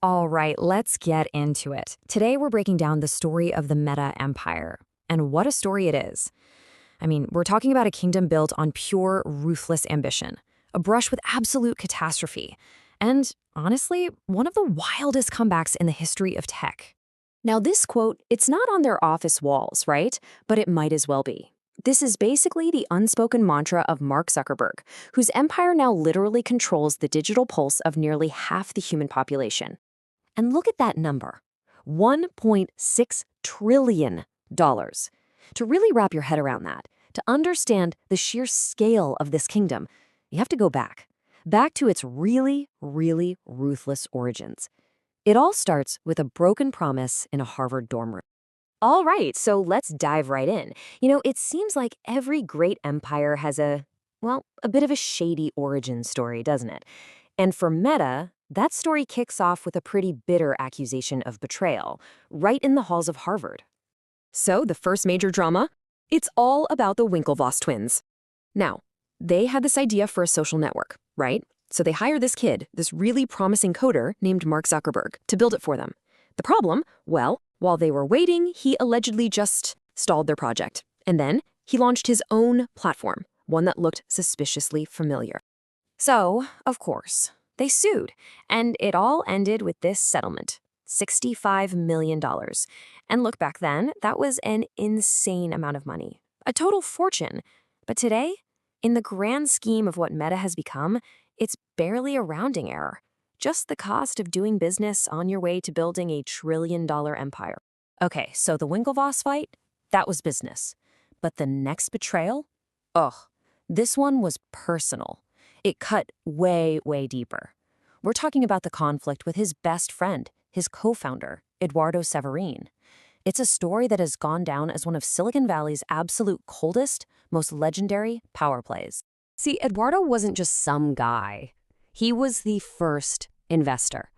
All right, let's get into it. Today we're breaking down the story of the Meta empire. And what a story it is. I mean, we're talking about a kingdom built on pure, ruthless ambition, a brush with absolute catastrophe, and honestly, one of the wildest comebacks in the history of tech. Now, this quote, it's not on their office walls, right? But it might as well be. This is basically the unspoken mantra of Mark Zuckerberg, whose empire now literally controls the digital pulse of nearly half the human population. And look at that number, $1.6 trillion. To really wrap your head around that, to understand the sheer scale of this kingdom, you have to go back to its really, really ruthless origins. It all starts with a broken promise in a Harvard dorm room. All right, so let's dive right in. It seems like every great empire has a bit of a shady origin story, doesn't it? And for Meta, that story kicks off with a pretty bitter accusation of betrayal, right in the halls of Harvard. So, the first major drama? It's all about the Winklevoss twins. Now, they had this idea for a social network, right? So they hire this kid, this really promising coder named Mark Zuckerberg, to build it for them. The problem? Well, while they were waiting, he allegedly just stalled their project. And then he launched his own platform, one that looked suspiciously familiar. So, of course, they sued, and it all ended with this settlement, $65 million. And look, back then, that was an insane amount of money, a total fortune. But today, in the grand scheme of what Meta has become, it's barely a rounding error, just the cost of doing business on your way to building a trillion-dollar empire. Okay, so the Winklevoss fight, that was business. But the next betrayal? Ugh, this one was personal. It cut way, way deeper. We're talking about the conflict with his best friend, his co-founder, Eduardo Severin. It's a story that has gone down as one of Silicon Valley's absolute coldest, most legendary power plays. See, Eduardo wasn't just some guy. He was the first investor.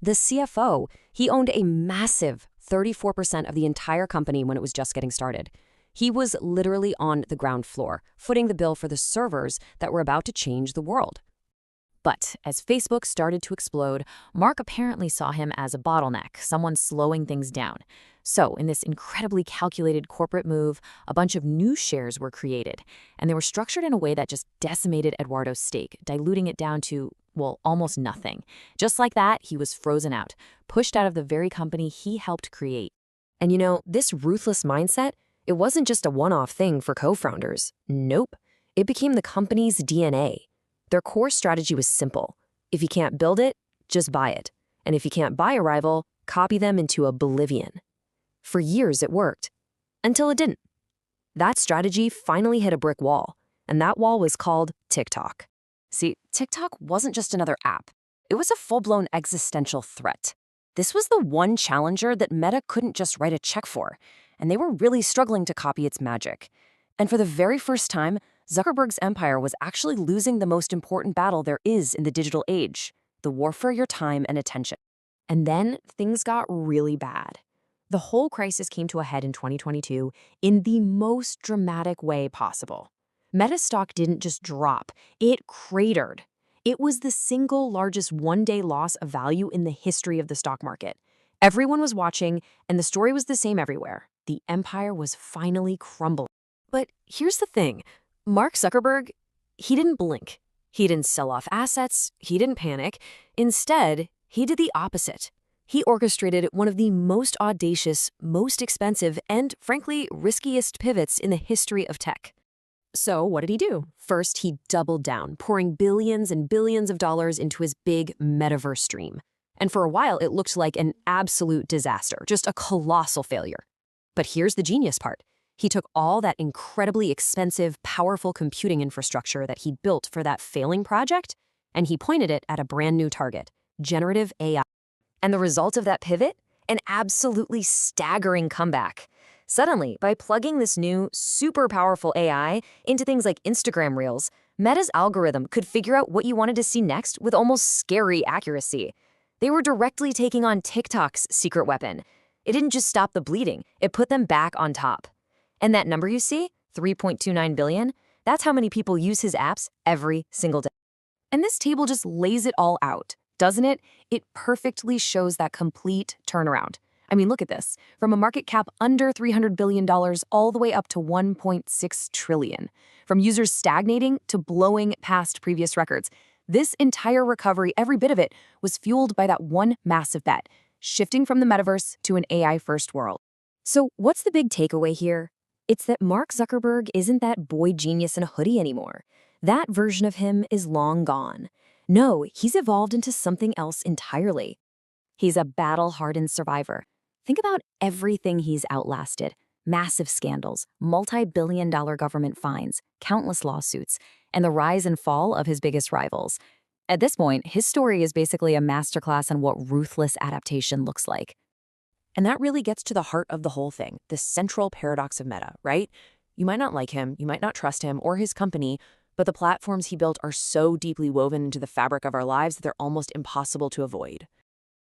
The CFO, he owned a massive 34% of the entire company when it was just getting started. He was literally on the ground floor, footing the bill for the servers that were about to change the world. But as Facebook started to explode, Mark apparently saw him as a bottleneck, someone slowing things down. So in this incredibly calculated corporate move, a bunch of new shares were created, and they were structured in a way that just decimated Eduardo's stake, diluting it down to, well, almost nothing. Just like that, he was frozen out, pushed out of the very company he helped create. And this ruthless mindset, it wasn't just a one-off thing for co-founders. Nope. It became the company's DNA. Their core strategy was simple. If you can't build it, just buy it. And if you can't buy a rival, copy them into oblivion. For years, it worked. Until it didn't. That strategy finally hit a brick wall, and that wall was called TikTok. See, TikTok wasn't just another app. It was a full-blown existential threat. This was the one challenger that Meta couldn't just write a check for, and they were really struggling to copy its magic. And for the very first time, Zuckerberg's empire was actually losing the most important battle there is in the digital age, the war for your time and attention. And then things got really bad. The whole crisis came to a head in 2022 in the most dramatic way possible. Meta stock didn't just drop, it cratered. It was the single largest one-day loss of value in the history of the stock market. Everyone was watching, and the story was the same everywhere. The empire was finally crumbling. But here's the thing. Mark Zuckerberg, he didn't blink. He didn't sell off assets. He didn't panic. Instead, he did the opposite. He orchestrated one of the most audacious, most expensive, and frankly, riskiest pivots in the history of tech. So what did he do? First, he doubled down, pouring billions and billions of dollars into his big metaverse dream. And for a while, it looked like an absolute disaster, just a colossal failure. But here's the genius part. He took all that incredibly expensive, powerful computing infrastructure that he built for that failing project, and he pointed it at a brand new target, generative AI. And the result of that pivot? An absolutely staggering comeback. Suddenly, by plugging this new, super powerful AI into things like Instagram Reels, Meta's algorithm could figure out what you wanted to see next with almost scary accuracy. They were directly taking on TikTok's secret weapon. It didn't just stop the bleeding, it put them back on top. And that number you see, 3.29 billion, that's how many people use his apps every single day. And this table just lays it all out. doesn't it? It perfectly shows that complete turnaround. I mean, look at this. From a market cap under $300 billion all the way up to $1.6 trillion. From users stagnating to blowing past previous records. This entire recovery, every bit of it, was fueled by that one massive bet, shifting from the metaverse to an AI-first world. So what's the big takeaway here? It's that Mark Zuckerberg isn't that boy genius in a hoodie anymore. That version of him is long gone. No, he's evolved into something else entirely. He's a battle-hardened survivor. Think about everything he's outlasted. Massive scandals, multi-billion-dollar government fines, countless lawsuits, and the rise and fall of his biggest rivals. At this point, his story is basically a masterclass on what ruthless adaptation looks like. And that really gets to the heart of the whole thing, the central paradox of Meta, right? You might not like him, you might not trust him or his company, but the platforms he built are so deeply woven into the fabric of our lives that they're almost impossible to avoid.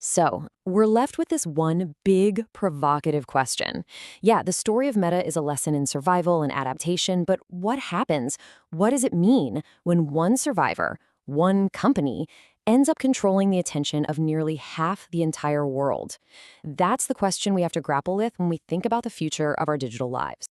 So, we're left with this one big, provocative question. Yeah, the story of Meta is a lesson in survival and adaptation, but what happens? What does it mean when one survivor, one company, ends up controlling the attention of nearly half the entire world? That's the question we have to grapple with when we think about the future of our digital lives.